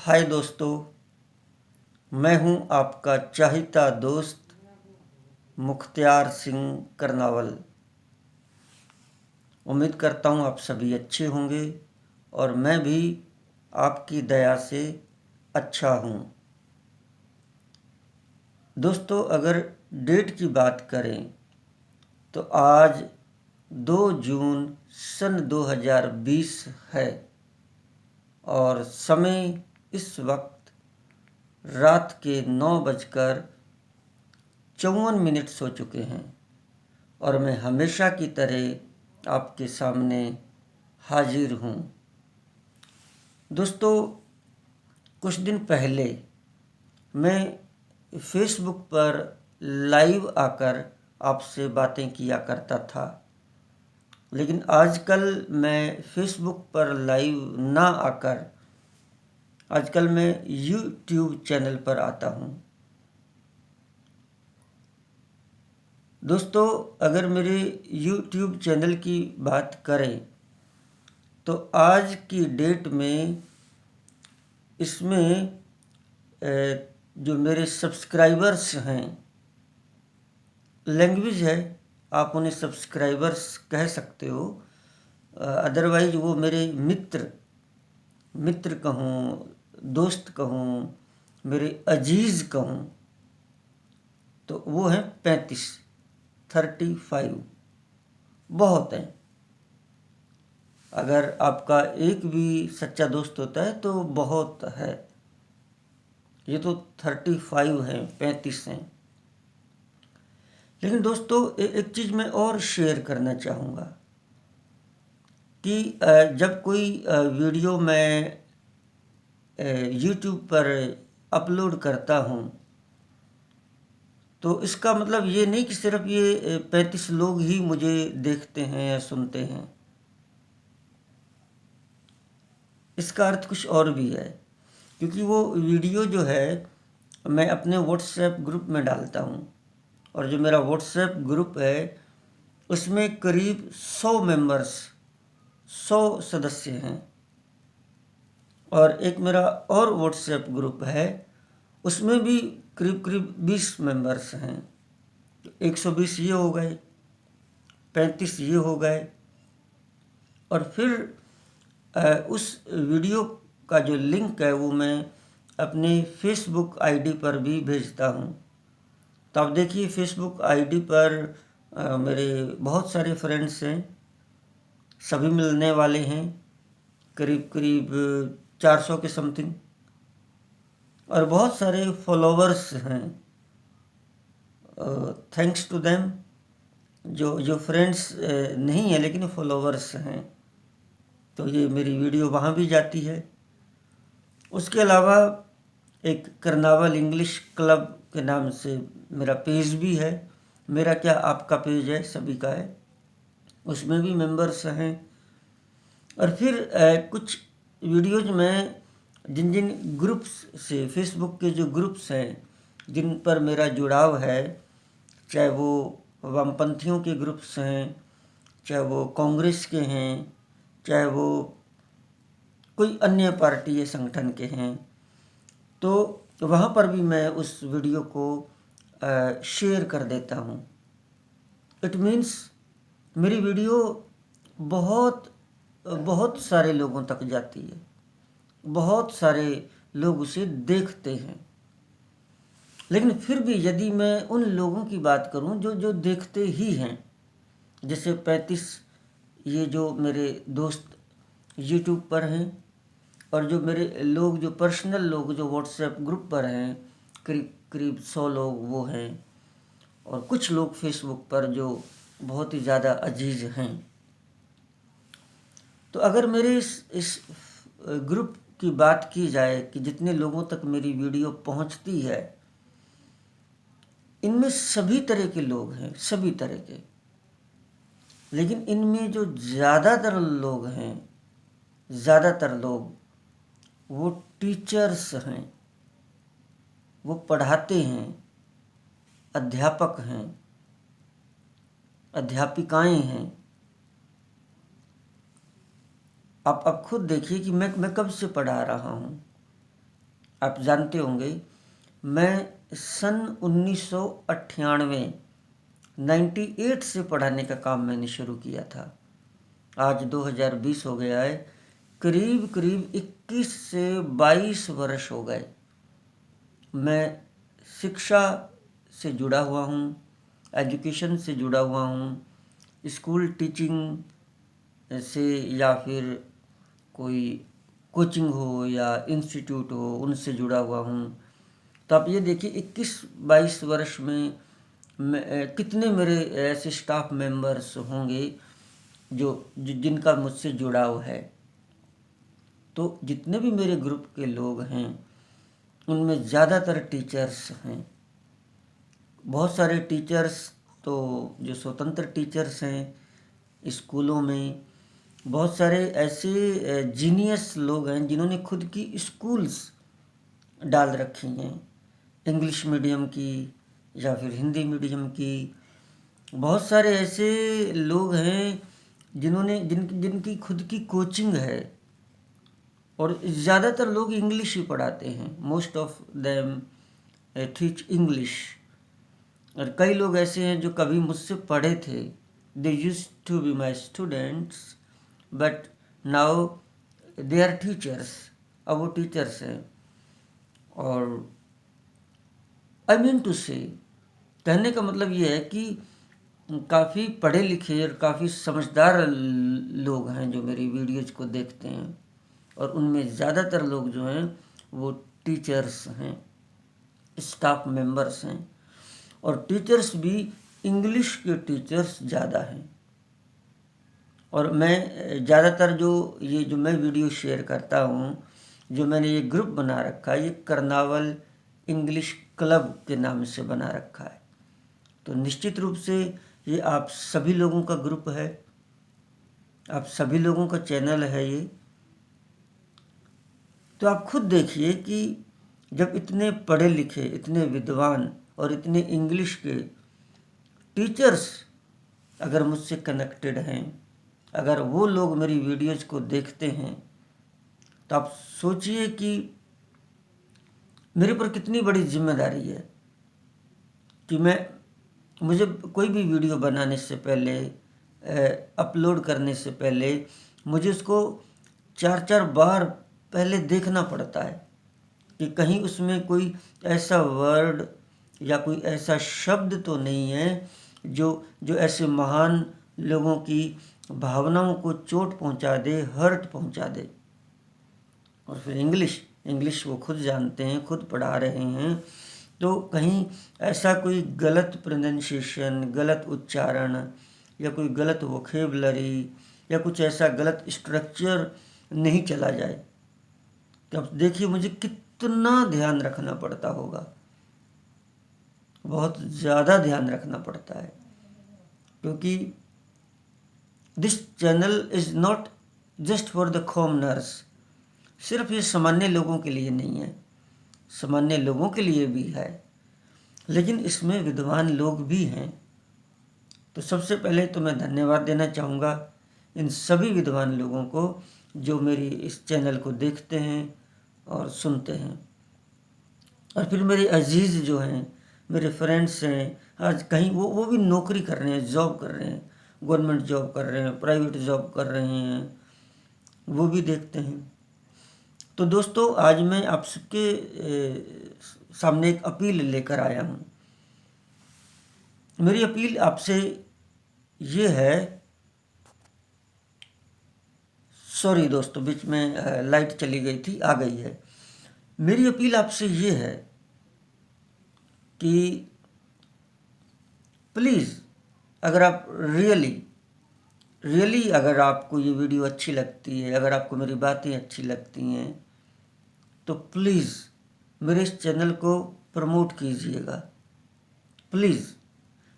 हाय दोस्तों, मैं हूं आपका चाहता दोस्त मुख्तियार सिंह करनावल। उम्मीद करता हूं आप सभी अच्छे होंगे और मैं भी आपकी दया से अच्छा हूं। दोस्तों, अगर डेट की बात करें तो आज 2 जून सन 2020 है और समय इस वक्त रात के 9:54 हो चुके हैं और मैं हमेशा की तरह आपके सामने हाजिर हूँ। दोस्तों, कुछ दिन पहले मैं फेसबुक पर लाइव आकर आपसे बातें किया करता था, लेकिन आजकल मैं फेसबुक पर लाइव ना आकर आजकल मैं यूट्यूब चैनल पर आता हूँ। दोस्तों, अगर मेरे यूट्यूब चैनल की बात करें तो आज की डेट में इसमें जो मेरे सब्सक्राइबर्स हैं, लैंग्वेज है, आप उन्हें सब्सक्राइबर्स कह सकते हो, अदरवाइज वो मेरे मित्र कहूँ, दोस्त कहूँ, मेरे अजीज़ कहूँ, तो वो हैं 35 बहुत हैं। अगर आपका एक भी सच्चा दोस्त होता है तो बहुत है। ये तो 35 हैं, 35 हैं। लेकिन दोस्तों, एक चीज़ मैं और शेयर करना चाहूँगा कि जब कोई वीडियो मैं यूट्यूब पर अपलोड करता हूँ तो इसका मतलब ये नहीं कि सिर्फ ये 35 लोग ही मुझे देखते हैं या सुनते हैं। इसका अर्थ कुछ और भी है, क्योंकि वो वीडियो जो है मैं अपने व्हाट्सएप ग्रुप में डालता हूँ और जो मेरा व्हाट्सएप ग्रुप है उसमें करीब 100 सदस्य हैं। और एक मेरा और व्हाट्सएप ग्रुप है, उसमें भी करीब करीब 20 मेंबर्स हैं। 120 ये हो गए, 35 ये हो गए, और फिर उस वीडियो का जो लिंक है वो मैं अपने फेसबुक आईडी पर भी भेजता हूँ। तो आप देखिए, फेसबुक आईडी पर मेरे बहुत सारे फ्रेंड्स हैं, सभी मिलने वाले हैं, करीब करीब 400 के समथिंग, और बहुत सारे फॉलोवर्स हैं। थैंक्स टू देम, जो फ्रेंड्स नहीं है लेकिन फॉलोवर्स हैं, तो ये मेरी वीडियो वहाँ भी जाती है। उसके अलावा एक करनावल इंग्लिश क्लब के नाम से मेरा पेज भी है। मेरा क्या, आपका पेज है, सभी का है, उसमें भी मेंबर्स हैं। और फिर कुछ वीडियोज में जिन जिन ग्रुप्स से, फेसबुक के जो ग्रुप्स हैं जिन पर मेरा जुड़ाव है, चाहे वो वामपंथियों के ग्रुप्स हैं, चाहे वो कांग्रेस के हैं, चाहे वो कोई अन्य पार्टी या संगठन के हैं, तो वहाँ पर भी मैं उस वीडियो को शेयर कर देता हूँ। इट मीन्स मेरी वीडियो बहुत बहुत सारे लोगों तक जाती है, बहुत सारे लोग उसे देखते हैं। लेकिन फिर भी यदि मैं उन लोगों की बात करूं जो जो देखते ही हैं, जैसे 35 ये जो मेरे दोस्त यूट्यूब पर हैं, और जो मेरे लोग, जो पर्सनल लोग जो व्हाट्सएप ग्रुप पर हैं, करीब करीब 100 लोग वो हैं, और कुछ लोग फेसबुक पर जो बहुत ही ज़्यादा अजीज हैं। तो अगर मेरे इस ग्रुप की बात की जाए कि जितने लोगों तक मेरी वीडियो पहुंचती है, इनमें सभी तरह के लोग हैं, सभी तरह के। लेकिन इनमें जो ज़्यादातर लोग हैं, ज़्यादातर लोग वो टीचर्स हैं, वो पढ़ाते हैं, अध्यापक हैं, अध्यापिकाएं हैं। आप खुद देखिए कि मैं कब से पढ़ा रहा हूँ, आप जानते होंगे, मैं सन 1998 98 से पढ़ाने का काम मैंने शुरू किया था। आज 2020 हो गया है, करीब करीब 21 से 22 वर्ष हो गए। मैं शिक्षा से जुड़ा हुआ हूँ, एजुकेशन से जुड़ा हुआ हूँ, स्कूल टीचिंग से या फिर कोई कोचिंग हो या इंस्टीट्यूट हो उनसे जुड़ा हुआ हूँ। तो आप ये देखिए 21-22 वर्ष में कितने मेरे ऐसे स्टाफ मेंबर्स होंगे जिनका मुझसे जुड़ाव है। तो जितने भी मेरे ग्रुप के लोग हैं उनमें ज़्यादातर टीचर्स हैं। बहुत सारे टीचर्स तो जो स्वतंत्र टीचर्स हैं स्कूलों में, बहुत सारे ऐसे जीनियस लोग हैं जिन्होंने खुद की स्कूल्स डाल रखी हैं, इंग्लिश मीडियम की या फिर हिंदी मीडियम की। बहुत सारे ऐसे लोग हैं जिनकी खुद की कोचिंग है और ज़्यादातर लोग इंग्लिश ही पढ़ाते हैं। Most of them teach English. और कई लोग ऐसे हैं जो कभी मुझसे पढ़े थे, they used to be my students but now they are teachers. अब वो टीचर्स हैं। और आई मीन टू से, कहने का मतलब ये है कि काफ़ी पढ़े लिखे और काफ़ी समझदार लोग हैं जो मेरी वीडियोज़ को देखते हैं, और उनमें ज़्यादातर लोग जो हैं वो टीचर्स हैं, स्टाफ मेंबर्स हैं। और टीचर्स भी इंग्लिश के टीचर्स ज़्यादा हैं। और मैं ज़्यादातर जो मैं वीडियो शेयर करता हूँ, जो मैंने ये ग्रुप बना रखा है, ये कर्नावल इंग्लिश क्लब के नाम से बना रखा है। तो निश्चित रूप से ये आप सभी लोगों का ग्रुप है, आप सभी लोगों का चैनल है ये। तो आप खुद देखिए कि जब इतने पढ़े लिखे, इतने विद्वान और इतने इंग्लिश के टीचर्स अगर मुझसे कनेक्टेड हैं, अगर वो लोग मेरी वीडियोज़ को देखते हैं, तो आप सोचिए कि मेरे पर कितनी बड़ी जिम्मेदारी है कि मुझे कोई भी वीडियो बनाने से पहले, अपलोड करने से पहले मुझे उसको 4-4 बार पहले देखना पड़ता है कि कहीं उसमें कोई ऐसा वर्ड या कोई ऐसा शब्द तो नहीं है जो ऐसे महान लोगों की भावनाओं को चोट पहुंचा दे, हर्ट पहुंचा दे। और फिर इंग्लिश वो खुद जानते हैं, खुद पढ़ा रहे हैं, तो कहीं ऐसा कोई गलत प्रोनाउंसिएशन, गलत उच्चारण या कोई गलत वोकेबलरी या कुछ ऐसा गलत स्ट्रक्चर नहीं चला जाए। तो अब देखिए मुझे कितना ध्यान रखना पड़ता होगा, बहुत ज़्यादा ध्यान रखना पड़ता है, क्योंकि this channel is not just for the commoners. सिर्फ ये सामान्य लोगों के लिए नहीं है, सामान्य लोगों के लिए भी है, लेकिन इसमें विद्वान लोग भी हैं। तो सबसे पहले तो मैं धन्यवाद देना चाहूँगा इन सभी विद्वान लोगों को जो मेरी इस चैनल को देखते हैं और सुनते हैं। और फिर मेरे अजीज़ जो हैं, मेरे फ्रेंड्स हैं, आज कहीं वो भी नौकरी कर रहे हैं, जॉब कर रहे हैं, गवर्नमेंट जॉब कर रहे हैं, प्राइवेट जॉब कर रहे हैं, वो भी देखते हैं। तो दोस्तों, आज मैं आप सबके सामने एक अपील लेकर आया हूँ। मेरी अपील आपसे ये है, सॉरी दोस्तों, बीच में लाइट चली गई थी, आ गई है। मेरी अपील आपसे ये है कि प्लीज़, अगर आप रियली अगर आपको ये वीडियो अच्छी लगती है, अगर आपको मेरी बातें अच्छी लगती हैं, तो प्लीज़ मेरे इस चैनल को प्रमोट कीजिएगा, प्लीज़।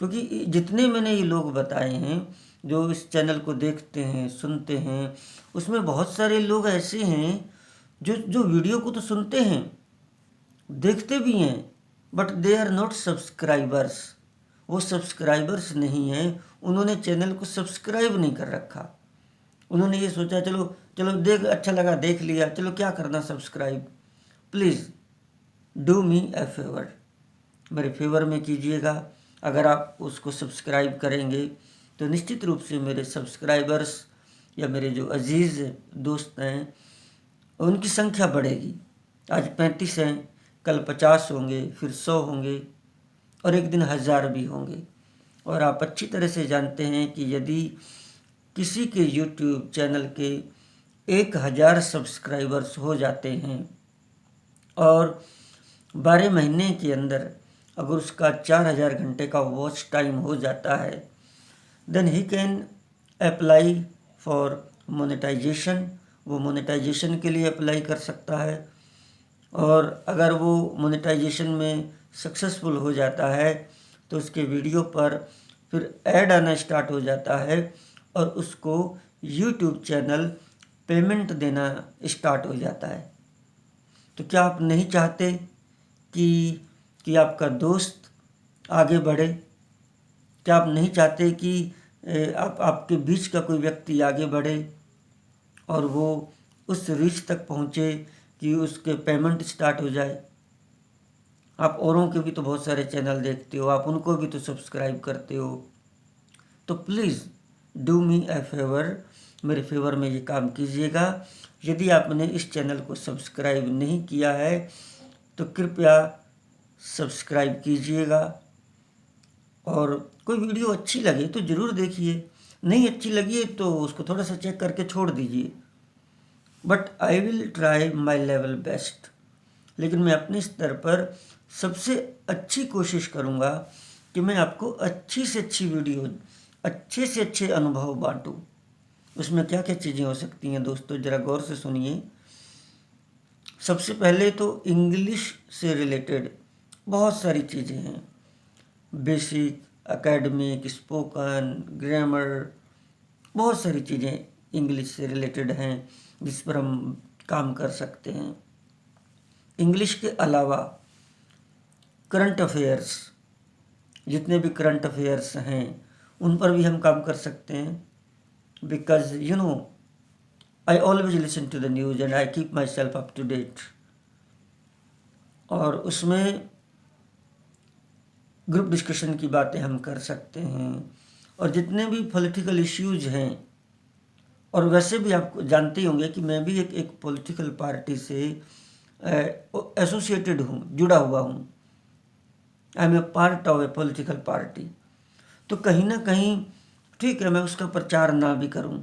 क्योंकि जितने मैंने ये लोग बताए हैं जो इस चैनल को देखते हैं, सुनते हैं, उसमें बहुत सारे लोग ऐसे हैं जो वीडियो को तो सुनते हैं, देखते भी हैं, but they are not subscribers. वो सब्सक्राइबर्स नहीं हैं, उन्होंने चैनल को सब्सक्राइब नहीं कर रखा। उन्होंने ये सोचा चलो अच्छा लगा, देख लिया, चलो क्या करना subscribe. Please do me A favour, मेरे फेवर में कीजिएगा। अगर आप उसको सब्सक्राइब करेंगे तो निश्चित रूप से मेरे सब्सक्राइबर्स या मेरे जो अजीज़ दोस्त हैं उनकी संख्या बढ़ेगी। आज 35 हैं, कल 50 होंगे, फिर 100 होंगे और एक दिन 1000 भी होंगे। और आप अच्छी तरह से जानते हैं कि यदि किसी के YouTube चैनल के 1000 सब्सक्राइबर्स हो जाते हैं और 12 महीने के अंदर अगर उसका 4000 घंटे का वॉच टाइम हो जाता है, then he can apply for monetisation. वो मोनेटाइजेशन के लिए अप्लाई कर सकता है और अगर वो मोनेटाइजेशन में सक्सेसफुल हो जाता है तो उसके वीडियो पर फिर ऐड आना स्टार्ट हो जाता है और उसको यूट्यूब चैनल पेमेंट देना स्टार्ट हो जाता है। तो क्या आप नहीं चाहते कि आपका दोस्त आगे बढ़े? क्या आप नहीं चाहते कि आपके बीच का कोई व्यक्ति आगे बढ़े और वो उस रीच तक पहुँचे कि उसके पेमेंट स्टार्ट हो जाए? आप औरों के भी तो बहुत सारे चैनल देखते हो, आप उनको भी तो सब्सक्राइब करते हो। तो please do me A favour, मेरे फेवर में ये काम कीजिएगा। यदि आपने इस चैनल को सब्सक्राइब नहीं किया है तो कृपया सब्सक्राइब कीजिएगा और कोई वीडियो अच्छी लगे तो ज़रूर देखिए, नहीं अच्छी लगी है तो उसको थोड़ा सा चेक करके छोड़ दीजिए। But I will try my level best, लेकिन मैं अपने स्तर पर सबसे अच्छी कोशिश करूँगा कि मैं आपको अच्छी से अच्छी वीडियो, अच्छे से अच्छे अनुभव बांटूँ। उसमें क्या क्या चीज़ें हो सकती हैं दोस्तों, ज़रा गौर से सुनिए। सबसे पहले तो इंग्लिश से रिलेटेड बहुत सारी चीज़ें हैं, बेसिक, एकेडमिक, स्पोकन, ग्रामर, बहुत सारी चीज़ें इंग्लिश से रिलेटेड हैं जिस पर हम काम कर सकते हैं। इंग्लिश के अलावा करंट अफेयर्स, जितने भी करंट अफेयर्स हैं उन पर भी हम काम कर सकते हैं। Because you know I always listen to the news and I keep myself up to date. और उसमें ग्रुप डिस्कशन की बातें हम कर सकते हैं और जितने भी पॉलिटिकल इश्यूज हैं, और वैसे भी आप जानते ही होंगे कि मैं भी एक पॉलिटिकल पार्टी से एसोसिएटेड हूँ, जुड़ा हुआ हूँ। I am a part of a political party. तो कहीं ना कहीं ठीक है मैं उसका प्रचार ना भी करूं,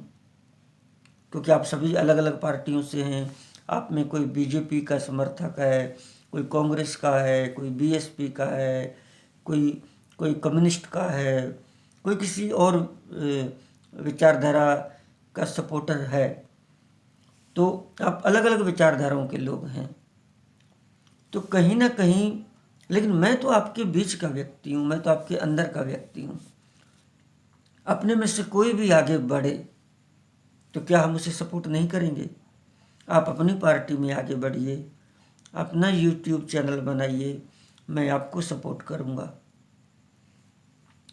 क्योंकि आप सभी अलग अलग पार्टियों से हैं। आप में कोई बीजेपी का समर्थक है, कोई कांग्रेस का है, कोई बीएसपी का है, कोई कोई कम्युनिस्ट का है, कोई किसी और विचारधारा का सपोर्टर है। तो आप अलग अलग विचारधाराओं के लोग हैं। तो कहीं ना कहीं, लेकिन मैं तो आपके बीच का व्यक्ति हूँ, मैं तो आपके अंदर का व्यक्ति हूँ। अपने में से कोई भी आगे बढ़े तो क्या हम उसे सपोर्ट नहीं करेंगे? आप अपनी पार्टी में आगे बढ़िए, अपना यूट्यूब चैनल बनाइए, मैं आपको सपोर्ट करूँगा।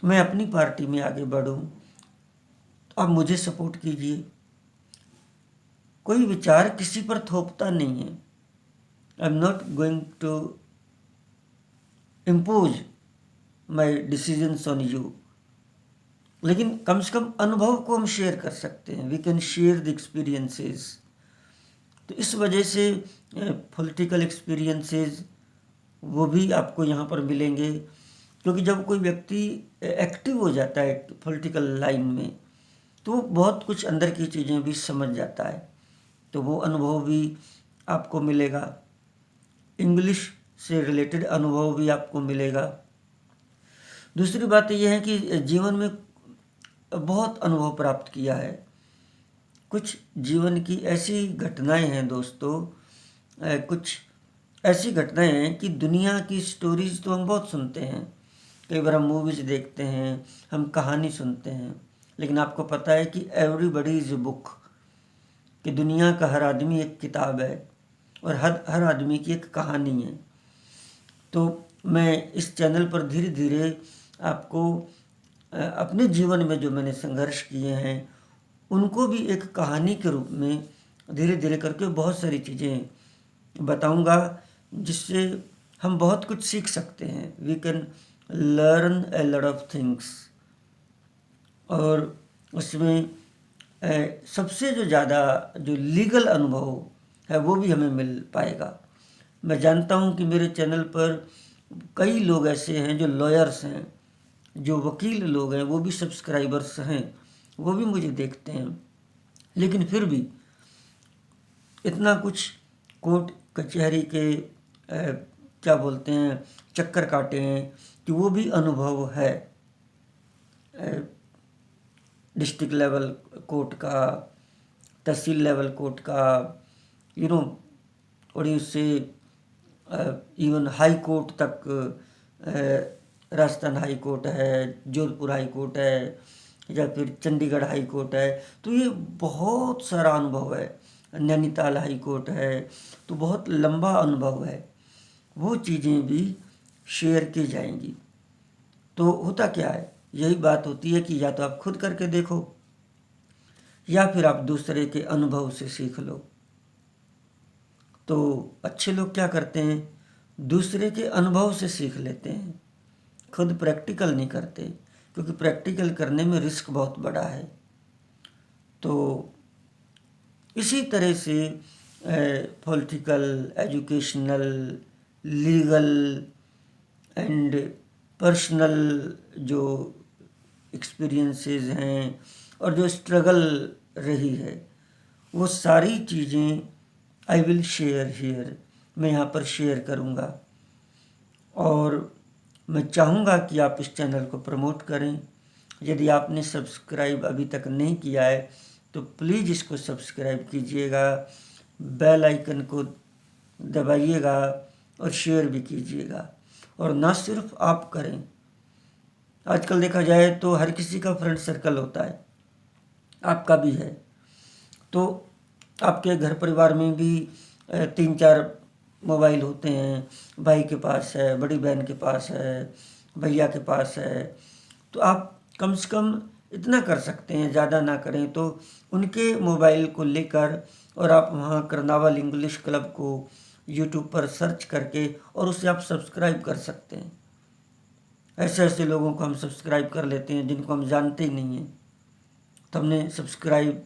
मैं अपनी पार्टी में आगे बढ़ूँ तो आप मुझे सपोर्ट कीजिए। कोई विचार किसी पर थोपता नहीं है। I am not going to impose my decisions on you, लेकिन कम से कम अनुभव को हम शेयर कर सकते हैं। We can share the experiences. तो इस वजह से पॉलिटिकल एक्सपीरियंसेस वो भी आपको यहाँ पर मिलेंगे, क्योंकि जब कोई व्यक्ति एक्टिव हो जाता है पॉलिटिकल लाइन में तो बहुत कुछ अंदर की चीज़ें भी समझ जाता है, तो वो अनुभव भी आपको मिलेगा। इंग्लिश से रिलेटेड अनुभव भी आपको मिलेगा। दूसरी बात यह है कि जीवन में बहुत अनुभव प्राप्त किया है। कुछ जीवन की ऐसी घटनाएं हैं दोस्तों, कुछ ऐसी घटनाएं हैं कि दुनिया की स्टोरीज तो हम बहुत सुनते हैं, कई बार हम मूवीज़ देखते हैं, हम कहानी सुनते हैं, लेकिन आपको पता है कि एवरीबडी इज़ ए बुक, कि दुनिया का हर आदमी एक किताब है और हर आदमी की एक कहानी है। तो मैं इस चैनल पर धीरे धीरे आपको अपने जीवन में जो मैंने संघर्ष किए हैं उनको भी एक कहानी के रूप में धीरे धीरे करके बहुत सारी चीज़ें बताऊंगा, जिससे हम बहुत कुछ सीख सकते हैं। We can learn a lot of things. और उसमें सबसे जो ज़्यादा जो लीगल अनुभव है वो भी हमें मिल पाएगा। मैं जानता हूँ कि मेरे चैनल पर कई लोग ऐसे हैं जो लॉयर्स हैं, जो वकील लोग हैं, वो भी सब्सक्राइबर्स हैं, वो भी मुझे देखते हैं, लेकिन फिर भी इतना कुछ कोर्ट कचहरी के क्या बोलते हैं चक्कर काटे हैं कि वो भी अनुभव है। डिस्ट्रिक्ट लेवल कोर्ट का, तहसील लेवल कोर्ट का, यू नो, और इससे इवन हाई कोर्ट तक, राजस्थान हाई कोर्ट है, जोधपुर हाई कोर्ट है, या फिर चंडीगढ़ हाई कोर्ट है। तो ये बहुत सारा अनुभव है। नैनीताल हाई कोर्ट है। तो बहुत लंबा अनुभव है। वो चीज़ें भी शेयर की जाएंगी। तो होता क्या है, यही बात होती है कि या तो आप खुद करके देखो या फिर आप दूसरे के अनुभव से सीख लो। तो अच्छे लोग क्या करते हैं, दूसरे के अनुभव से सीख लेते हैं, खुद प्रैक्टिकल नहीं करते, क्योंकि प्रैक्टिकल करने में रिस्क बहुत बड़ा है। तो इसी तरह से political, educational, legal and personal जो एक्सपीरियंसेस हैं और जो स्ट्रगल रही है, वो सारी चीज़ें आई विल शेयर हियर, मैं यहाँ पर शेयर करूँगा। और मैं चाहूँगा कि आप इस चैनल को प्रमोट करें। यदि आपने सब्सक्राइब अभी तक नहीं किया है तो प्लीज़ इसको सब्सक्राइब कीजिएगा, बेल आइकन को दबाइएगा और शेयर भी कीजिएगा। और ना सिर्फ आप करें, आजकल देखा जाए तो हर किसी का फ्रेंड सर्कल होता है, आपका भी है। तो आपके घर परिवार में भी 3-4 मोबाइल होते हैं, भाई के पास है, बड़ी बहन के पास है, भैया के पास है। तो आप कम से कम इतना कर सकते हैं, ज़्यादा ना करें तो उनके मोबाइल को लेकर और आप वहाँ करनावल इंग्लिश क्लब को यूट्यूब पर सर्च करके और उसे आप सब्सक्राइब कर सकते हैं। ऐसे ऐसे लोगों को हम सब्सक्राइब कर लेते हैं जिनको हम जानते ही नहीं हैं, तो हमने सब्सक्राइब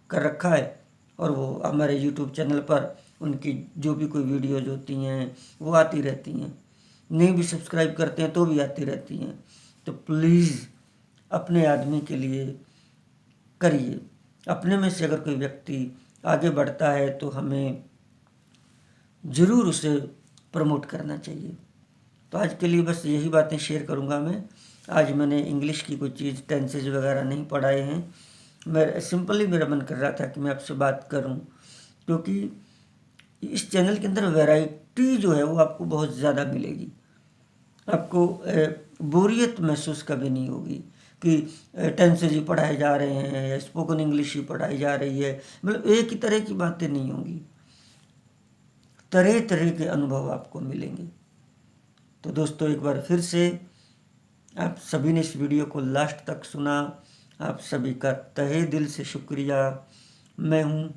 कर रखा है और वो हमारे यूट्यूब चैनल पर उनकी जो भी कोई वीडियोज होती हैं वो आती रहती हैं। नहीं भी सब्सक्राइब करते हैं तो भी आती रहती हैं। तो प्लीज़ अपने आदमी के लिए करिए। अपने में से अगर कोई व्यक्ति आगे बढ़ता है तो हमें ज़रूर उसे प्रमोट करना चाहिए। तो आज के लिए बस यही बातें शेयर करूंगा मैं। आज मैंने इंग्लिश की कोई चीज़, टेंसेज वगैरह नहीं पढ़ाए हैं। मैं सिंपली, मेरा मन कर रहा था कि मैं आपसे बात करूं, क्योंकि इस चैनल के अंदर वैरायटी जो है वो आपको बहुत ज़्यादा मिलेगी। आपको बोरियत महसूस कभी नहीं होगी कि टेंसेज ही पढ़ाए जा रहे हैं या स्पोकन इंग्लिश ही पढ़ाई जा रही है। मतलब एक ही तरह की बातें नहीं होंगी, तरह तरह के अनुभव आपको मिलेंगे। तो दोस्तों, एक बार फिर से आप सभी ने इस वीडियो को लास्ट तक सुना, आप सभी का तहे दिल से शुक्रिया। मैं हूं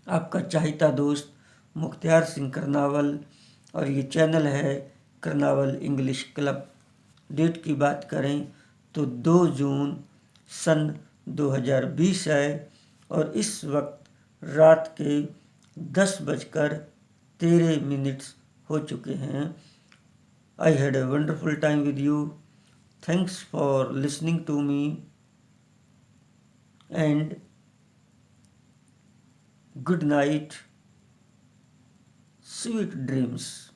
आपका चाहता दोस्त मुख्तियार सिंह करनावल और ये चैनल है करनावल इंग्लिश क्लब। डेट की बात करें तो 2 जून सन 2020 है और इस वक्त रात के 10:13 हो चुके हैं। I had a wonderful time with you. Thanks for listening to me and good night. Sweet dreams.